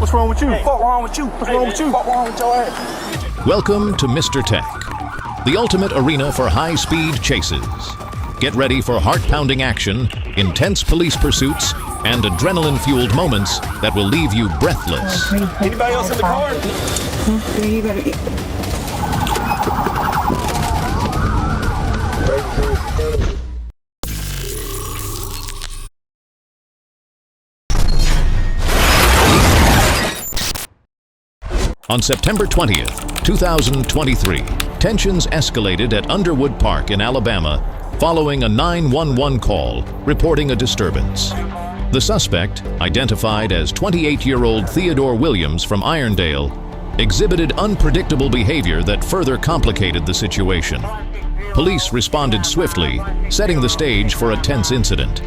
What's wrong with you? Hey, fuck wrong with you? What's wrong with you? Fuck wrong with your ass? Welcome to Mr. Tech, the ultimate arena for high-speed chases. Get ready for heart-pounding action, intense police pursuits, and adrenaline-fueled moments that will leave you breathless. Anybody else in the car? On September 20th, 2023, tensions escalated at Underwood Park in Alabama following a 911 call reporting a disturbance. The suspect, identified as 28-year-old Theodore Williams from Irondale, exhibited unpredictable behavior that further complicated the situation. Police responded swiftly, setting the stage for a tense incident.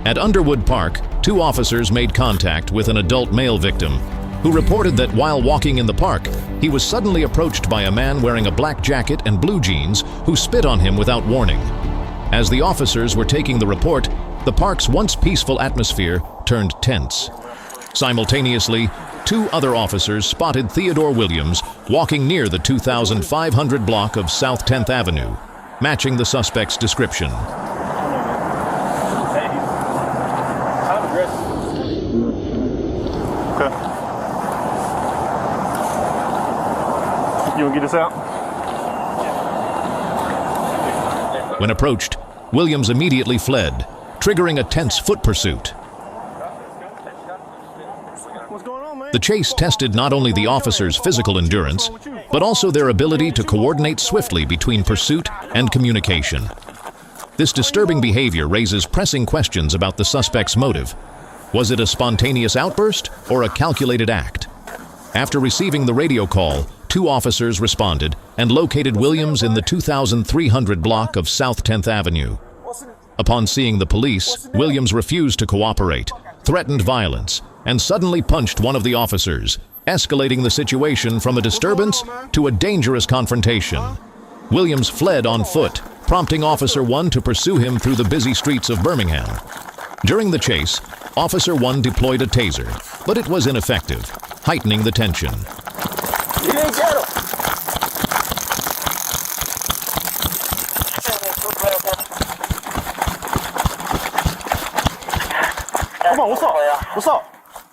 At Underwood Park, 2 officers made contact with an adult male victim who reported that while walking in the park, he was suddenly approached by a man wearing a black jacket and blue jeans who spit on him without warning. As the officers were taking the report, the park's once peaceful atmosphere turned tense. Simultaneously, 2 other officers spotted Theodore Williams walking near the 2500 block of South 10th Avenue, matching the suspect's description. You wanna get this out? When approached, Williams immediately fled, triggering a tense foot pursuit. What's going on, man? The chase tested not only the officers' physical endurance, but also their ability to coordinate swiftly between pursuit and communication. This disturbing behavior raises pressing questions about the suspect's motive. Was it a spontaneous outburst or a calculated act? After receiving the radio call, 2 officers responded and located Williams in the 2300 block of South 10th Avenue. Upon seeing the police, Williams refused to cooperate, threatened violence, and suddenly punched one of the officers, escalating the situation from a disturbance to a dangerous confrontation. Williams fled on foot, prompting Officer 1 to pursue him through the busy streets of Birmingham. During the chase, Officer 1 deployed a taser, but it was ineffective, heightening the tension. You didn't get him. Come on, what's up? What's up?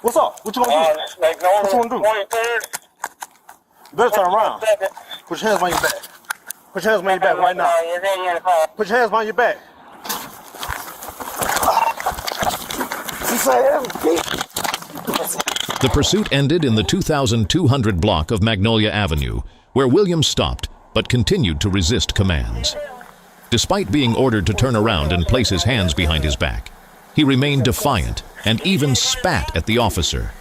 What's up? What you gonna do? What you gonna do? You better turn around. Put your hands behind your back. Put your hands behind your back right now. Put your hands behind your back. The pursuit ended in the 2200 block of Magnolia Avenue, where Williams stopped but continued to resist commands. Despite being ordered to turn around and place his hands behind his back, he remained defiant and even spat at the officer,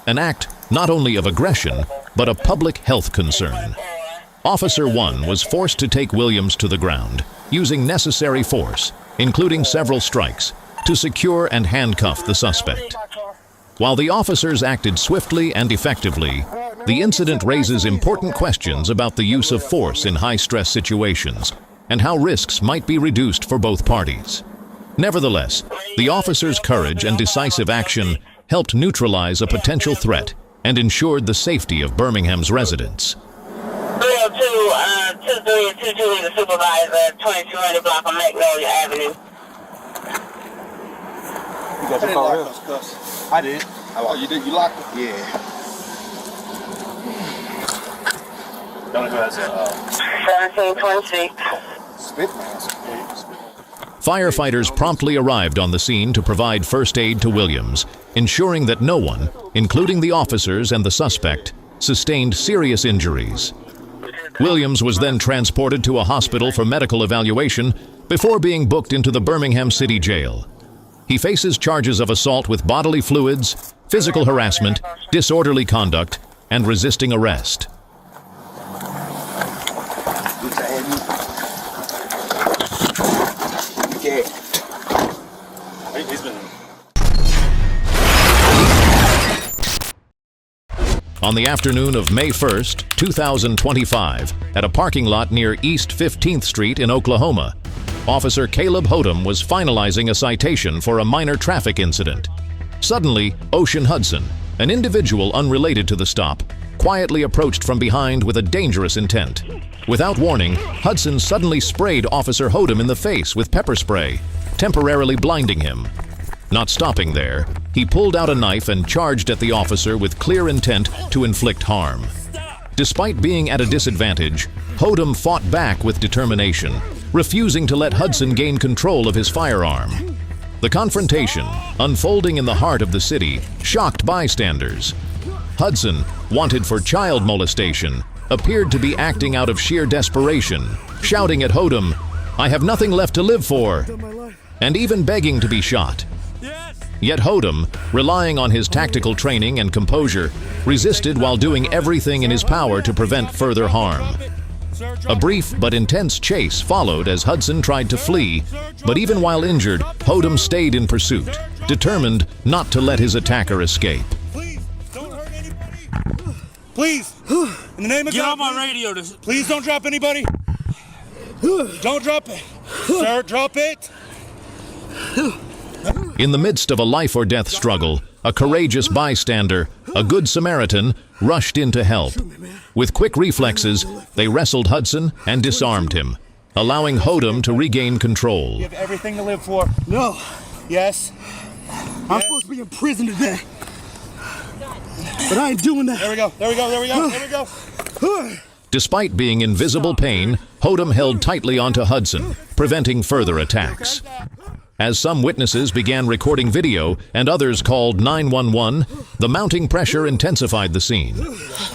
an act not only of aggression but a public health concern. Officer 1 was forced to take Williams to the ground, using necessary force, including several strikes, to secure and handcuff the suspect. While the officers acted swiftly and effectively, the incident raises important questions about the use of force in high-stress situations and how risks might be reduced for both parties. Nevertheless, the officers' courage and decisive action helped neutralize a potential threat and ensured the safety of Birmingham's residents. 302, the supervisor, 2200 block of Magnolia Avenue. You got your phone here? I did. Oh, you did? You locked it? Yeah. Don't go as 1726. Spit mask. Firefighters promptly arrived on the scene to provide first aid to Williams, ensuring that no one, including the officers and the suspect, sustained serious injuries. Williams was then transported to a hospital for medical evaluation before being booked into the Birmingham City Jail. He faces charges of assault with bodily fluids, physical harassment, disorderly conduct, and resisting arrest. On the afternoon of May 1st, 2025, at a parking lot near East 15th Street in Oklahoma, Officer Caleb Hodum was finalizing a citation for a minor traffic incident. Suddenly, Ocean Hudson, An individual unrelated to the stop quietly approached from behind with a dangerous intent. Without warning, Hudson suddenly sprayed Officer Hodum in the face with pepper spray, temporarily blinding him. Not stopping there, he pulled out a knife and charged at the officer with clear intent to inflict harm. Despite being at a disadvantage, Hodum fought back with determination, refusing to let Hudson gain control of his firearm. The confrontation, unfolding in the heart of the city, shocked bystanders. Hudson, wanted for child molestation, appeared to be acting out of sheer desperation, shouting at Hodum, "I have nothing left to live for," and even begging to be shot. Yet Hodum, relying on his tactical training and composure, resisted while doing everything in his power to prevent further harm. A brief but intense chase followed as Hudson tried to flee, but even while injured, Hodum stayed in pursuit, determined not to let his attacker escape. Please, don't hurt anybody. Please, in the name of God. Get on my radio. Please don't drop anybody. Don't drop it. Sir, drop it. In the midst of a life-or-death struggle, a courageous bystander, a good Samaritan, rushed in to help. With quick reflexes, they wrestled Hudson and disarmed him, allowing Hodum to regain control. You have everything to live for. No. Yes. I'm supposed to be in prison today. But I ain't doing that. There we go. There we go. There we go. There we go. Despite being in visible pain, Hodum held tightly onto Hudson, preventing further attacks. As some witnesses began recording video and others called 911, the mounting pressure intensified the scene. Here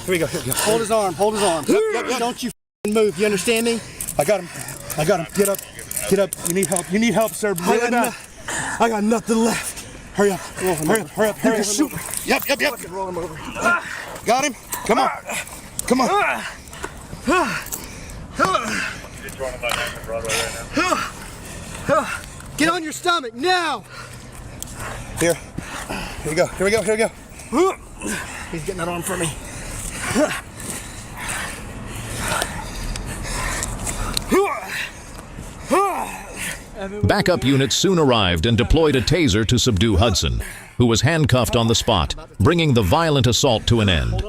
we go. Here we go. Hold his arm. Hold his arm. Yep. Don't you move. You understand me? I got him. I got him. Get up. Get up. You need help. You need help, sir. Really bad. I got nothing left. Hurry up. Hurry up. Hurry up. Hurry up. Shoot me. Yep. Roll him over. Got him. Come on. Come on. Get on your stomach now. Here we go. Here we go. Here we go. He's getting that arm from me. Backup units soon arrived and deployed a taser to subdue Hudson, who was handcuffed on the spot, bringing the violent assault to an end.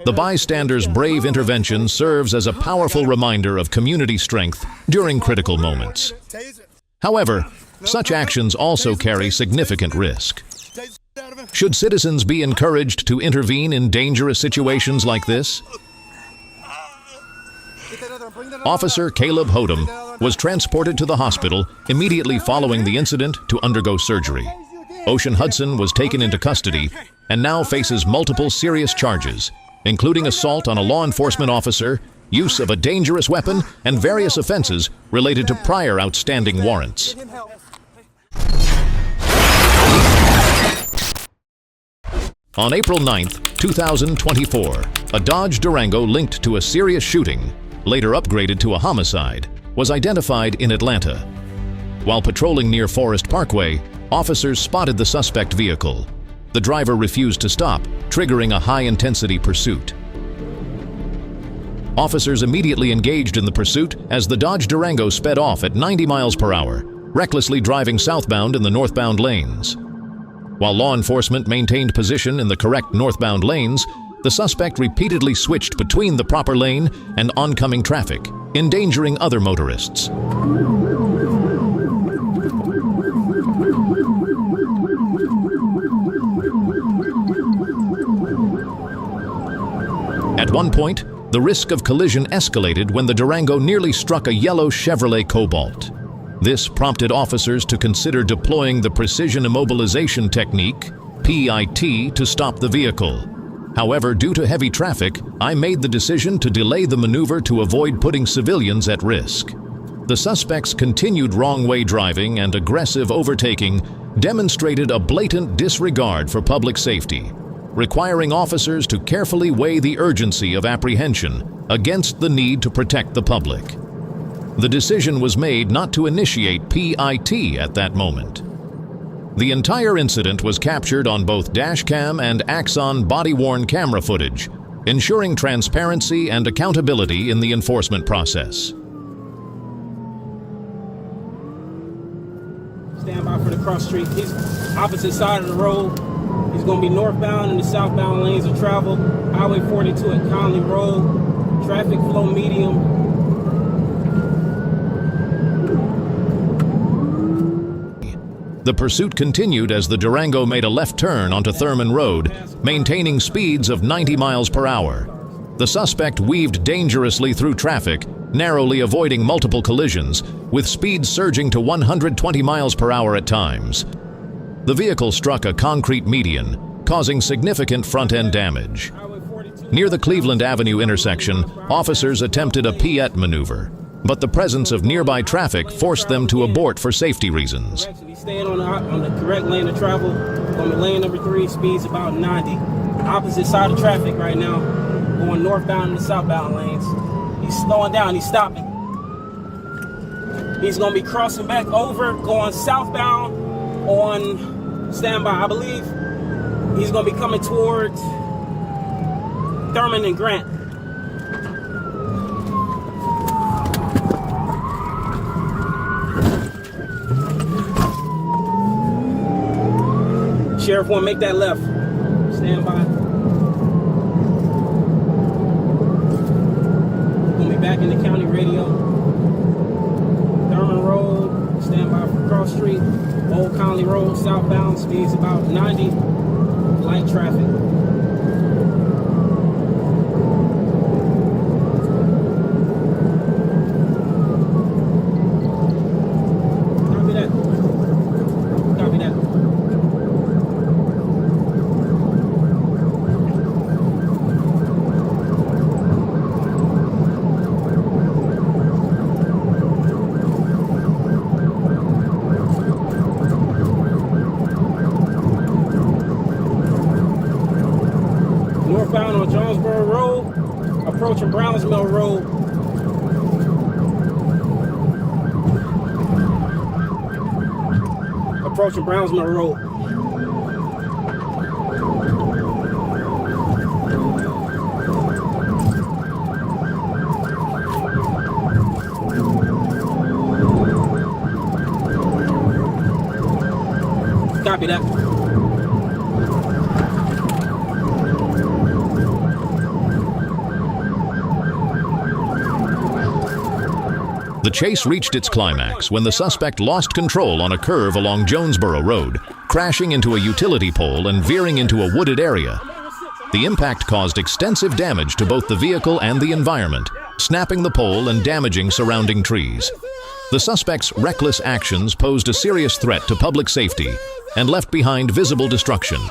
The bystanders' brave intervention serves as a powerful reminder of community strength during critical moments. However, such actions also carry significant risk. Should citizens be encouraged to intervene in dangerous situations like this? Officer Caleb Hodum was transported to the hospital immediately following the incident to undergo surgery. Ocean Hudson was taken into custody and now faces multiple serious charges, including assault on a law enforcement officer, use of a dangerous weapon, and various offenses related to prior outstanding warrants. On April 9, 2024, a Dodge Durango linked to a serious shooting, later upgraded to a homicide, was identified in Atlanta. While patrolling near Forest Parkway, officers spotted the suspect vehicle. The driver refused to stop, triggering a high-intensity pursuit. Officers immediately engaged in the pursuit as the Dodge Durango sped off at 90 miles per hour, recklessly driving southbound in the northbound lanes. While law enforcement maintained position in the correct northbound lanes, the suspect repeatedly switched between the proper lane and oncoming traffic, endangering other motorists. At one point, the risk of collision escalated when the Durango nearly struck a yellow Chevrolet Cobalt. This prompted officers to consider deploying the precision immobilization technique, PIT, to stop the vehicle. However, due to heavy traffic, I made the decision to delay the maneuver to avoid putting civilians at risk. The suspect's continued wrong-way driving and aggressive overtaking demonstrated a blatant disregard for public safety, requiring officers to carefully weigh the urgency of apprehension against the need to protect the public. The decision was made not to initiate PIT at that moment. The entire incident was captured on both Dashcam and Axon body-worn camera footage, ensuring transparency and accountability in the enforcement process. Stand by for the cross street. He's opposite side of the road. He's going to be northbound in the southbound lanes of travel. Highway 42 at Conley Road. Traffic flow medium. The pursuit continued as the Durango made a left turn onto Thurman Road, maintaining speeds of 90 miles per hour. The suspect weaved dangerously through traffic, narrowly avoiding multiple collisions, with speeds surging to 120 miles per hour at times. The vehicle struck a concrete median, causing significant front-end damage. Near the Cleveland Avenue intersection, officers attempted a piette maneuver, but the presence of nearby traffic forced them to abort for safety reasons. He's staying on the correct lane of travel. On the lane number 3, speeds about 90. Opposite side of traffic right now, going northbound in the southbound lanes. He's slowing down, he's stopping. He's gonna be crossing back over, going southbound on standby. I believe he's gonna be coming towards Thurman and Grant. Sheriff won't make that left. Stand by. Gonna be back in the county radio. Thurman Road, stand by for Cross Street. Old Conley Road, southbound, speeds about 90. Light traffic. Copy that. Copy that. Northbound on Jonesboro Road, approaching Brownsville Road. Approaching Brownsville Road. Copy that. The chase reached its climax when the suspect lost control on a curve along Jonesboro Road, crashing into a utility pole and veering into a wooded area. The impact caused extensive damage to both the vehicle and the environment, snapping the pole and damaging surrounding trees. The suspect's reckless actions posed a serious threat to public safety and left behind visible destruction.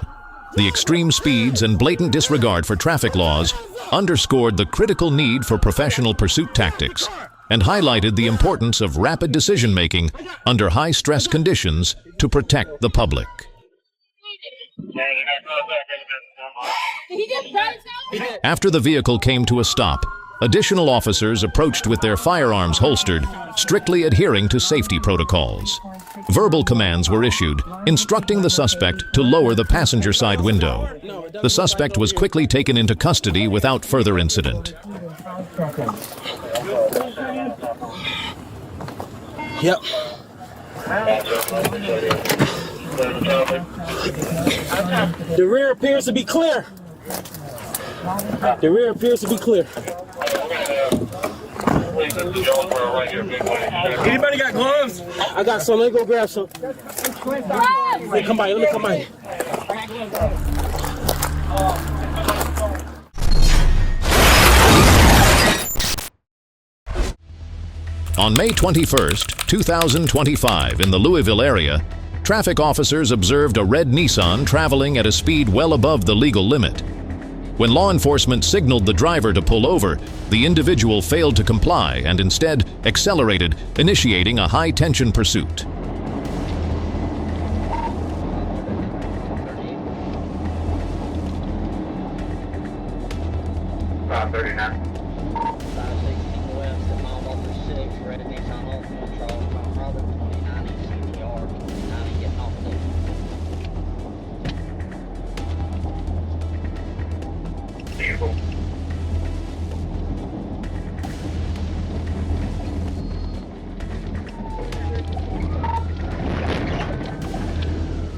The extreme speeds and blatant disregard for traffic laws underscored the critical need for professional pursuit tactics and highlighted the importance of rapid decision-making under high-stress conditions to protect the public. After the vehicle came to a stop, additional officers approached with their firearms holstered, strictly adhering to safety protocols. Verbal commands were issued, instructing the suspect to lower the passenger side window. The suspect was quickly taken into custody without further incident. Yep. The rear appears to be clear. The rear appears to be clear. Anybody got gloves? I got some. Let me go grab some. Hey, come by. Let me come by. On May 21st, 2025, in the Louisville area, traffic officers observed a red Nissan traveling at a speed well above the legal limit. When law enforcement signaled the driver to pull over, the individual failed to comply and instead accelerated, initiating a high-tension pursuit.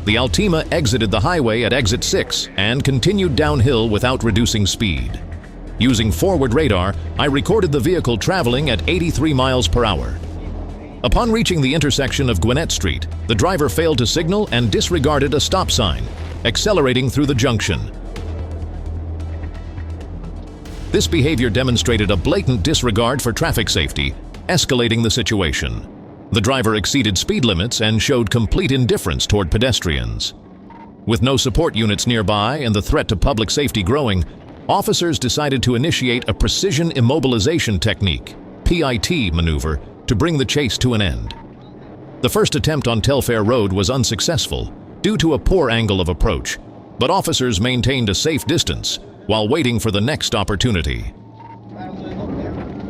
The Altima exited the highway at exit 6 and continued downhill without reducing speed. Using forward radar, I recorded the vehicle traveling at 83 miles per hour. Upon reaching the intersection of Gwinnett Street, the driver failed to signal and disregarded a stop sign, accelerating through the junction. This behavior demonstrated a blatant disregard for traffic safety, escalating the situation. The driver exceeded speed limits and showed complete indifference toward pedestrians. With no support units nearby and the threat to public safety growing, officers decided to initiate a precision immobilization technique, PIT maneuver, to bring the chase to an end. The first attempt on Telfair Road was unsuccessful due to a poor angle of approach, but officers maintained a safe distance while waiting for the next opportunity.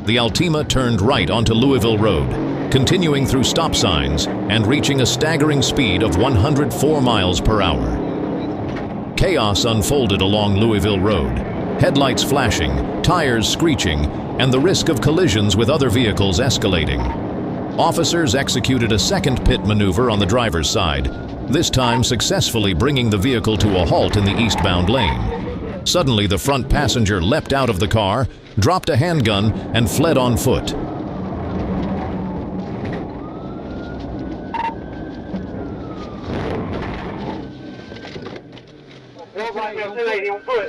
The Altima turned right onto Louisville Road, continuing through stop signs and reaching a staggering speed of 104 miles per hour. Chaos unfolded along Louisville Road, headlights flashing, tires screeching, and the risk of collisions with other vehicles escalating. Officers executed a second pit maneuver on the driver's side, this time successfully bringing the vehicle to a halt in the eastbound lane. Suddenly, the front passenger leapt out of the car, dropped a handgun, and fled on foot.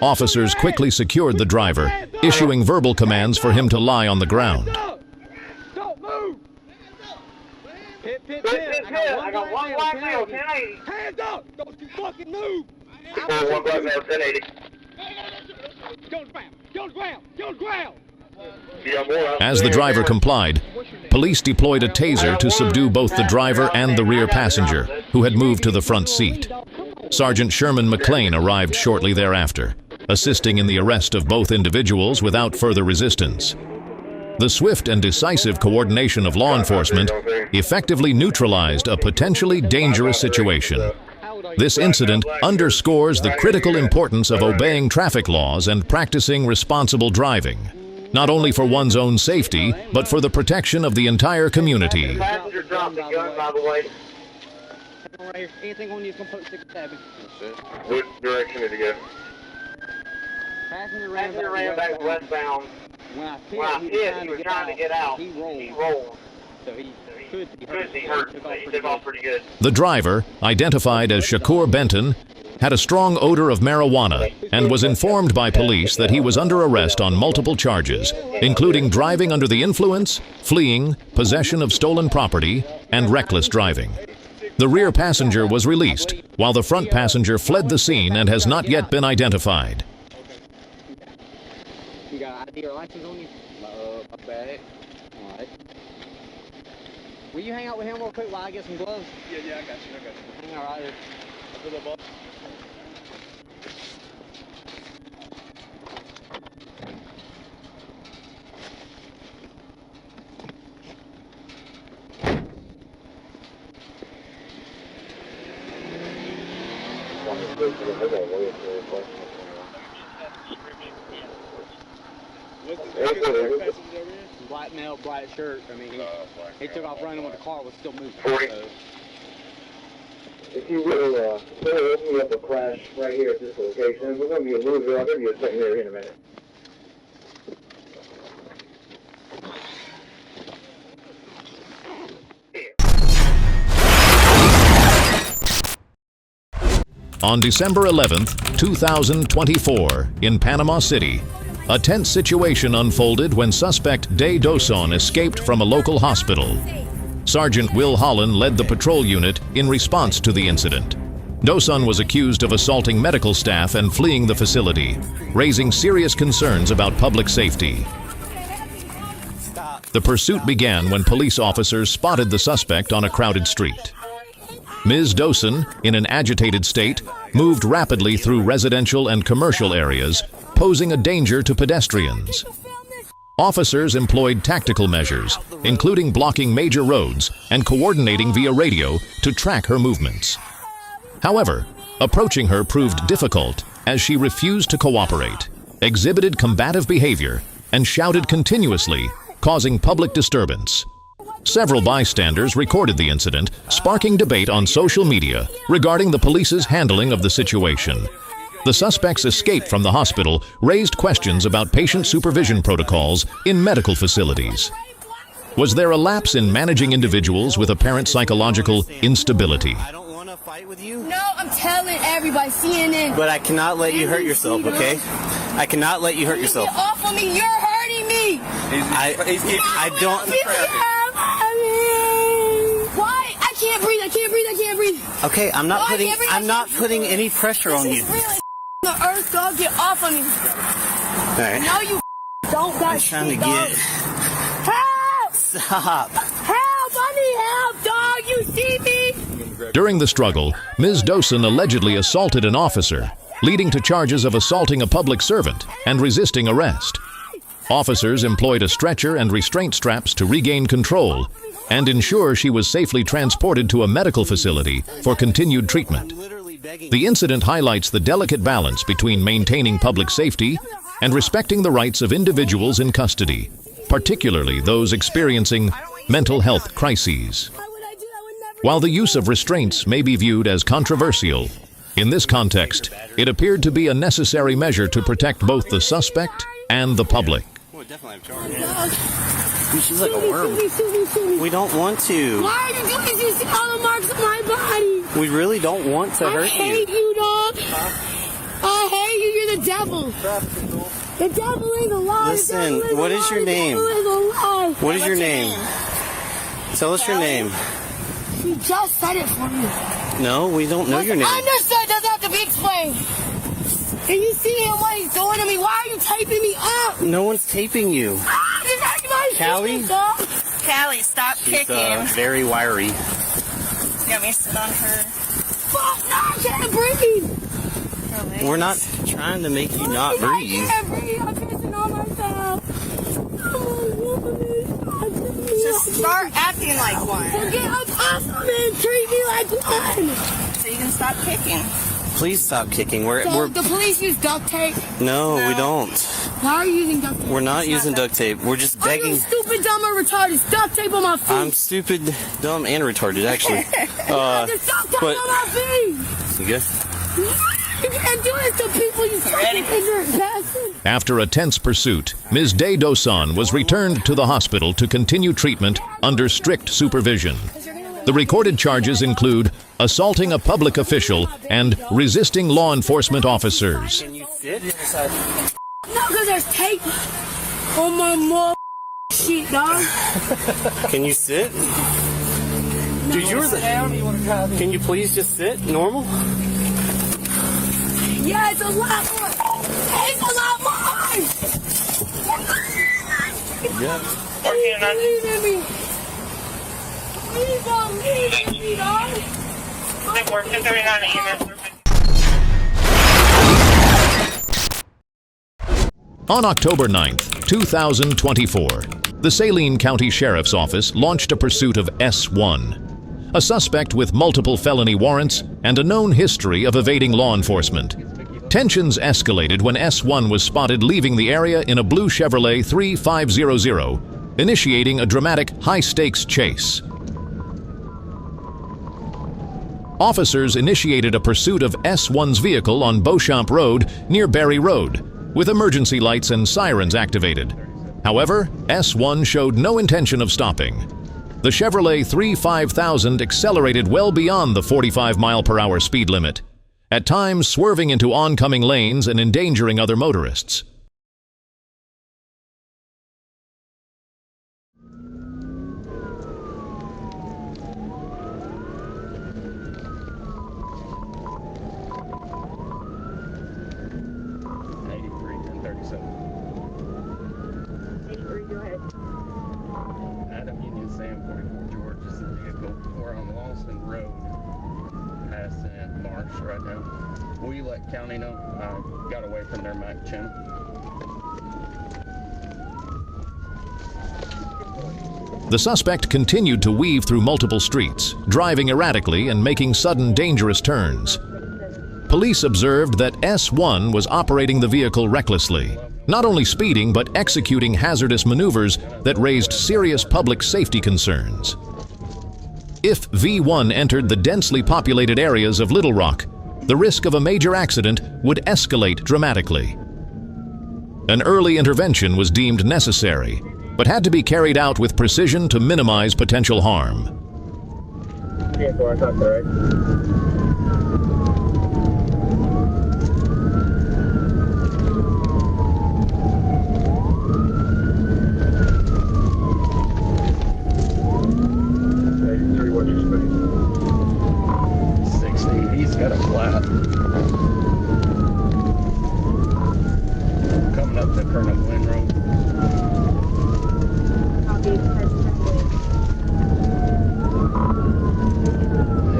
Officers quickly secured the driver, issuing verbal commands for him to lie on the ground. Don't move! Pit. I got one black male, 1080. Hands up! Don't you fucking move! One black male, 1080. Go to the ground! As the driver complied, police deployed a taser to subdue both the driver and the rear passenger, who had moved to the front seat. Sergeant Sherman McLean arrived shortly thereafter, assisting in the arrest of both individuals without further resistance. The swift and decisive coordination of law enforcement effectively neutralized a potentially dangerous situation. This incident underscores the critical importance of obeying traffic laws and practicing responsible driving, not only for one's own safety, but for the protection of the entire community. Passenger dropped the gun, by the way. Anything on you is going to put 6 cabin. What direction did he go? Passenger ran back westbound. When I hit, he was trying to get out. He rolled. So he could be hurt. He took off pretty good. The driver, identified as Shakur Benton, had a strong odor of marijuana and was informed by police that he was under arrest on multiple charges, including driving under the influence, fleeing, possession of stolen property, and reckless driving. The rear passenger was released, while the front passenger fled the scene and has not yet been identified. You got ID or license on you? I bet it. All right. Will you hang out with him real quick while I get some gloves? Yeah, I got you. Hang out right here. Black male, black shirt. I mean, he took off running when the car was still moving. 40. So. If you will, open me up a crash right here at this location. We're going to be in Louisville. I'll give you a second here in a minute. On December 11, 2024, in Panama City, a tense situation unfolded when suspect Day Doson escaped from a local hospital. Sergeant Will Holland led the patrol unit in response to the incident. Doson was accused of assaulting medical staff and fleeing the facility, raising serious concerns about public safety. The pursuit began when police officers spotted the suspect on a crowded street. Ms. Doson, in an agitated state, moved rapidly through residential and commercial areas, posing a danger to pedestrians. Officers employed tactical measures, including blocking major roads and coordinating via radio to track her movements. However, approaching her proved difficult as she refused to cooperate, exhibited combative behavior, and shouted continuously, causing public disturbance. Several bystanders recorded the incident, sparking debate on social media regarding the police's handling of the situation. The suspect's escape from the hospital raised questions about patient supervision protocols in medical facilities. Was there a lapse in managing individuals with apparent psychological instability? I don't want to fight with you. No, I'm telling everybody, CNN. But I cannot let you hurt yourself, okay? I cannot let you hurt yourself. Get off of me, you're hurting me. I don't. Why? I can't breathe, I can't breathe, I can't breathe. Okay, I'm not putting any pressure on you. This is really the earth, dog. Get off of me. All right. No, you don't, guys. I'm trying to get. Help! Stop. Help! I need help, dog. You see me? During the struggle, Ms. Dosen allegedly assaulted an officer, leading to charges of assaulting a public servant and resisting arrest. Officers employed a stretcher and restraint straps to regain control and ensure she was safely transported to a medical facility for continued treatment. The incident highlights the delicate balance between maintaining public safety and respecting the rights of individuals in custody, particularly those experiencing mental health crises. While the use of restraints may be viewed as controversial, in this context, it appeared to be a necessary measure to protect both the suspect and the public. She's like a worm. We don't want to. Why are you doing this? You see all the marks on my body. We really don't want to hurt you. I hate you, dog. I hate you. You're the devil. The devil ain't alive. Listen, what is your name? What is your name? Tell us your name. You just said it for me. No, we don't know your name. Understood. Doesn't have to be explained. Can you see him what he's doing to me? Why are you taping me up? No one's taping you. Callie? Callie, stop kicking. Very wiry. You want me to sit on her? Fuck, no, I can't breathe. We're not trying to make you not breathe. I can't breathe. I'm pissing on myself. Just start acting like one. Get up off of me and treat me like one. So you can stop kicking. Please stop kicking. The police use duct tape. No, we don't. Why are you using duct tape? We're not using duct tape. We're just begging. I'm stupid, dumb, or retarded. It's duct tape on my feet. I'm stupid, dumb, and retarded, actually. There's duct tape on my feet. You good? You can't do this to people, you fucking ignorant bastard. After a tense pursuit, Ms. Day Dosan was returned to the hospital to continue treatment under strict supervision. The recorded charges include assaulting a public official and resisting law enforcement officers. Can you sit? No, because there's tape on my mom shit, dog. Can you sit? Dude, you're the... Can you please just sit normal? Yeah, it's a lot more. It's a lot more. Yeah. Believe in me. Please don't leave me, dog. On October 9th, 2024, the Saline County Sheriff's Office launched a pursuit of S1, a suspect with multiple felony warrants and a known history of evading law enforcement. Tensions escalated when S1 was spotted leaving the area in a blue Chevrolet 3500, initiating a dramatic high-stakes chase. Officers initiated a pursuit of S1's vehicle on Beauchamp Road near Berry Road, with emergency lights and sirens activated. However, S1 showed no intention of stopping. The Chevrolet 5000 accelerated well beyond the 45-mile-per-hour speed limit, at times swerving into oncoming lanes and endangering other motorists. Adam Union Sam 44 George is the vehicle. We're on Lawson Road, passing Marsh right now. Will you let county know? I got away from their Mac channel. The suspect continued to weave through multiple streets, driving erratically and making sudden dangerous turns. Police observed that S1 was operating the vehicle recklessly, not only speeding but executing hazardous maneuvers that raised serious public safety concerns. If V1 entered the densely populated areas of Little Rock, the risk of a major accident would escalate dramatically. An early intervention was deemed necessary, but had to be carried out with precision to minimize potential harm. He's got a flat. Coming up the Colonel Glenn Road.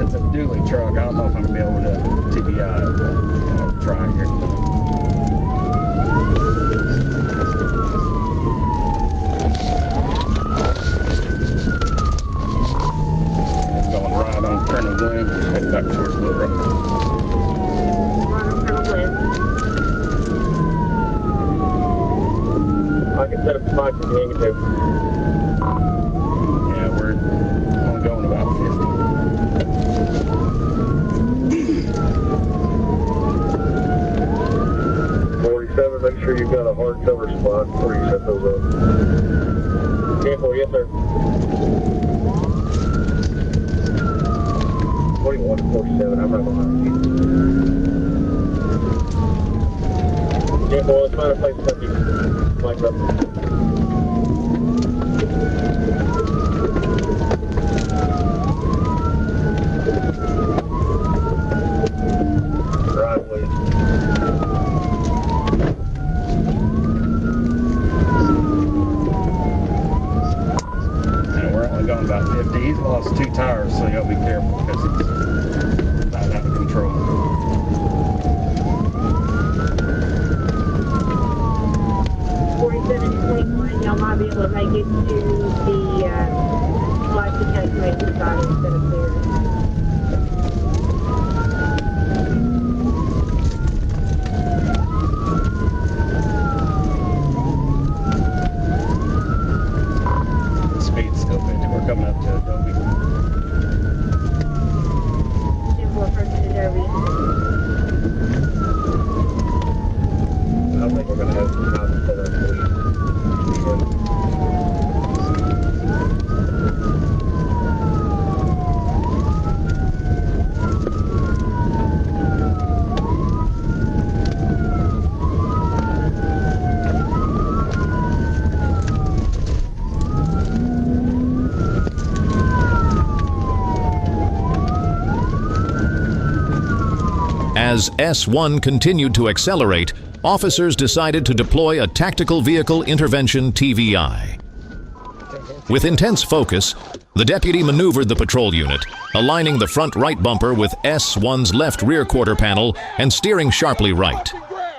It's a dually truck. I don't know if I'm going to be able to TBI it, but I'll try here. It's going right on Colonel Glenn, heading back towards Little Rock. I can set up the mic if you need me to. Yeah, we're only going about 50. 47, make sure you've got a hard cover spot before you set those up. Careful, yes sir. 41 to 47, I'm right behind you. Careful, let's find a place to set you. Mic up. Right, please. And we're only going about 50. He's lost 2 tires, so you gotta be careful because it's not out of control. Y'all might be able to make it to the life detection side instead of there. The speed's still 50. We're coming up to Adobe. 10-4 approaching Adobe. I think we're going to have some time set up for you. As S1 continued to accelerate, officers decided to deploy a Tactical Vehicle Intervention TVI. With intense focus, the deputy maneuvered the patrol unit, aligning the front right bumper with S1's left rear quarter panel and steering sharply right.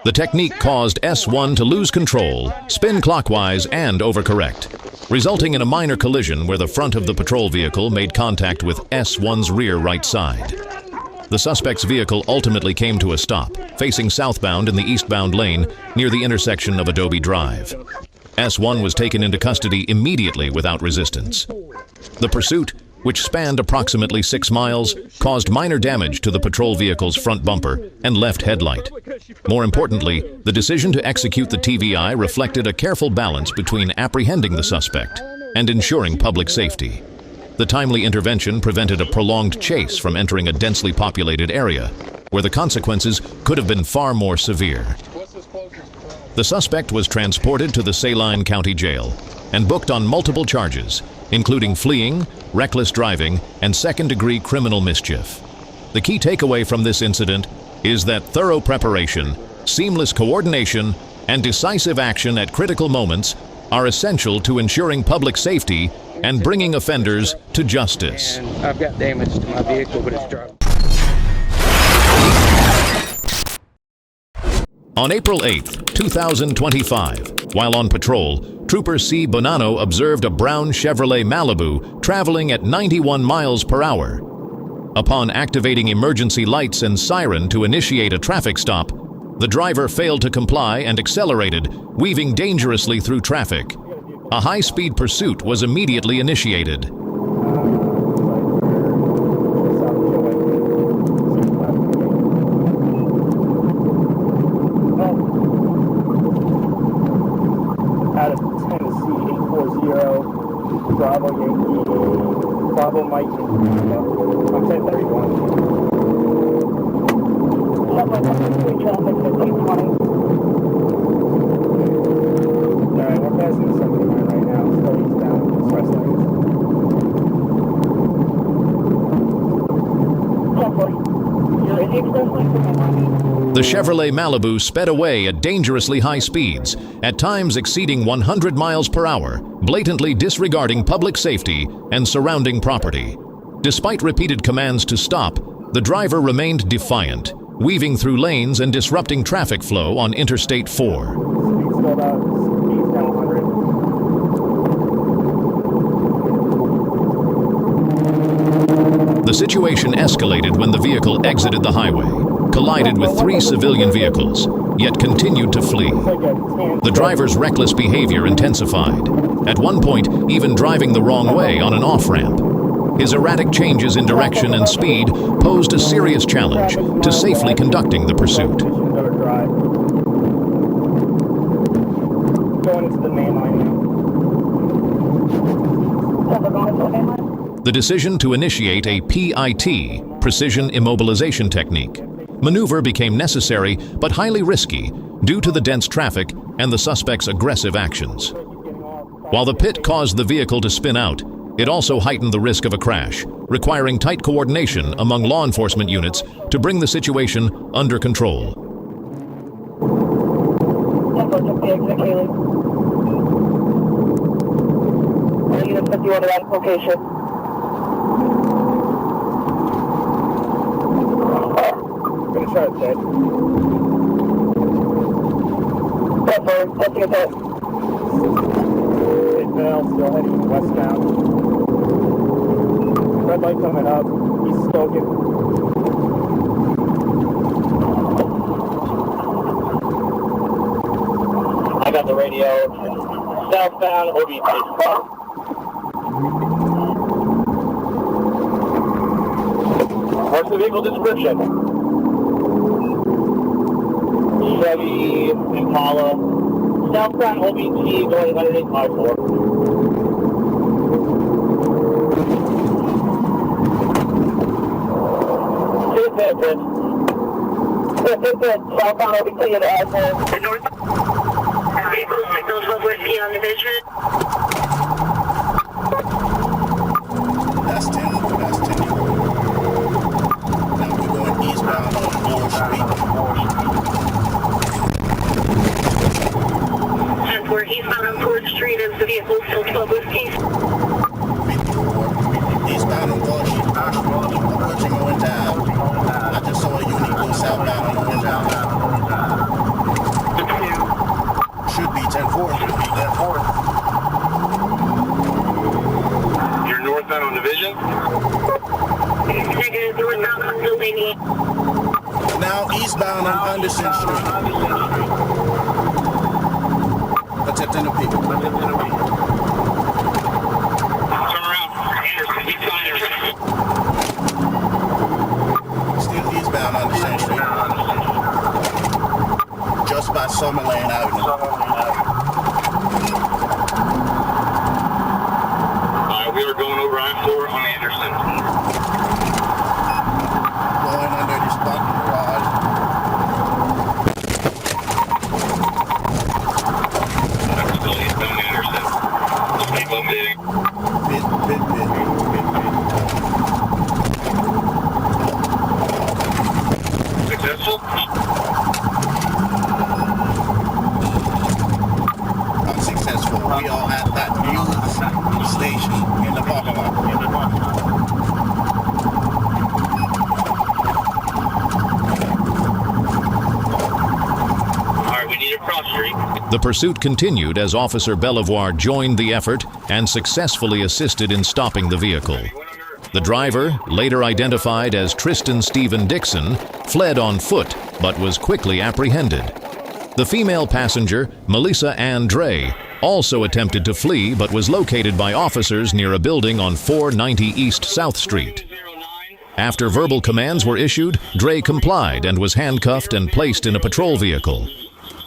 The technique caused S1 to lose control, spin clockwise, and overcorrect, resulting in a minor collision where the front of the patrol vehicle made contact with S1's rear right side. The suspect's vehicle ultimately came to a stop, facing southbound in the eastbound lane near the intersection of Adobe Drive. S1 was taken into custody immediately without resistance. The pursuit, which spanned approximately 6 miles, caused minor damage to the patrol vehicle's front bumper and left headlight. More importantly, the decision to execute the TVI reflected a careful balance between apprehending the suspect and ensuring public safety. The timely intervention prevented a prolonged chase from entering a densely populated area, where the consequences could have been far more severe. The suspect was transported to the Saline County Jail and booked on multiple charges, including fleeing, reckless driving, and second-degree criminal mischief. The key takeaway from this incident is that thorough preparation, seamless coordination, and decisive action at critical moments are essential to ensuring public safety and bringing offenders to justice. And I've got damage to my vehicle, but it's dropped. On April 8, 2025, while on patrol, Trooper C. Bonanno observed a brown Chevrolet Malibu traveling at 91 miles per hour. Upon activating emergency lights and siren to initiate a traffic stop, The driver failed to comply and accelerated, weaving dangerously through traffic. A high-speed pursuit was immediately initiated. Out of Tennessee, 840, Bravo Yankee, Bravo Mike, I'm 1031. Alright, we're passing the 79 right now, still eastbound, express lanes. You're in the express lane. The Chevrolet Malibu sped away at dangerously high speeds, at times exceeding 100 miles per hour, blatantly disregarding public safety and surrounding property. Despite repeated commands to stop, the driver remained defiant, weaving through lanes and disrupting traffic flow on Interstate 4. Speed's still out, speed's down 100. The situation escalated when the vehicle exited the highway, collided with 3 civilian vehicles, yet continued to flee. The driver's reckless behavior intensified, at one point even driving the wrong way on an off-ramp. His erratic changes in direction and speed posed a serious challenge to safely conducting the pursuit. Going into the main line now. The decision to initiate a PIT, precision immobilization technique, maneuver became necessary but highly risky due to the dense traffic and the suspect's aggressive actions. While the pit caused the vehicle to spin out, it also heightened the risk of a crash, requiring tight coordination among law enforcement units to bring the situation under control. Gonna try it dead. Still heading westbound. Red light coming up. He's stoking. I got the radio. Southbound OBT. What's the vehicle description? Chevy Impala. Southbound OBT going 108.54. Southbound OBT and Asshole. North. Vehicle signals above whiskey on the vision. That's 10. That's 10. Now we're going eastbound on 4th Street. We're eastbound on 4th Street as the vehicle still 12 whiskey. 54. Eastbound on 4th Street. Approaching going down. I just saw a unit go southbound on going down. Should be 10-4. You're northbound on Division? Negative, northbound on Pennsylvania. Now eastbound on Anderson Street. Attempting to people. Turn around. Anderson, we find her. Still eastbound on Anderson Street. Just by Summerlane Avenue. Alright, we are going over I-4 on Anderson. Going under this parking garage. I'm still eastbound Anderson. Keep updating. Pit. Successful? Unsuccessful. We are at that news station in the parking lot. Alright, we need a cross street. The pursuit continued as Officer Bellevoir joined the effort and successfully assisted in stopping the vehicle. We went under The driver, later identified as Tristan Stephen Dixon, fled on foot but was quickly apprehended. The female passenger, Melissa Ann Dre, also attempted to flee but was located by officers near a building on 490 East South Street. After verbal commands were issued, Dre complied and was handcuffed and placed in a patrol vehicle.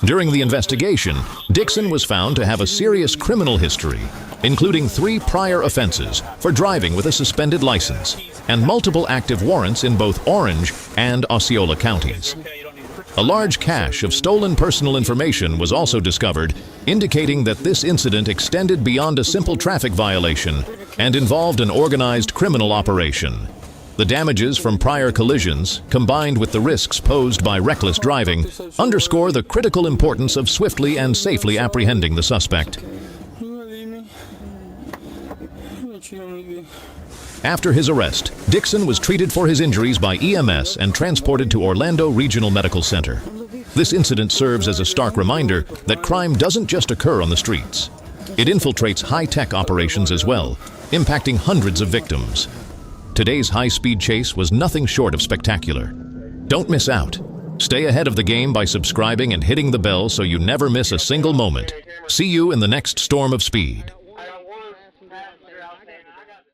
During the investigation, Dixon was found to have a serious criminal history, including 3 prior offenses for driving with a suspended license and multiple active warrants in both Orange and Osceola counties. A large cache of stolen personal information was also discovered, indicating that this incident extended beyond a simple traffic violation and involved an organized criminal operation. The damages from prior collisions, combined with the risks posed by reckless driving, underscore the critical importance of swiftly and safely apprehending the suspect. After his arrest, Dixon was treated for his injuries by EMS and transported to Orlando Regional Medical Center. This incident serves as a stark reminder that crime doesn't just occur on the streets. It infiltrates high-tech operations as well, impacting hundreds of victims. Today's high-speed chase was nothing short of spectacular. Don't miss out. Stay ahead of the game by subscribing and hitting the bell so you never miss a single moment. See you in the next storm of speed.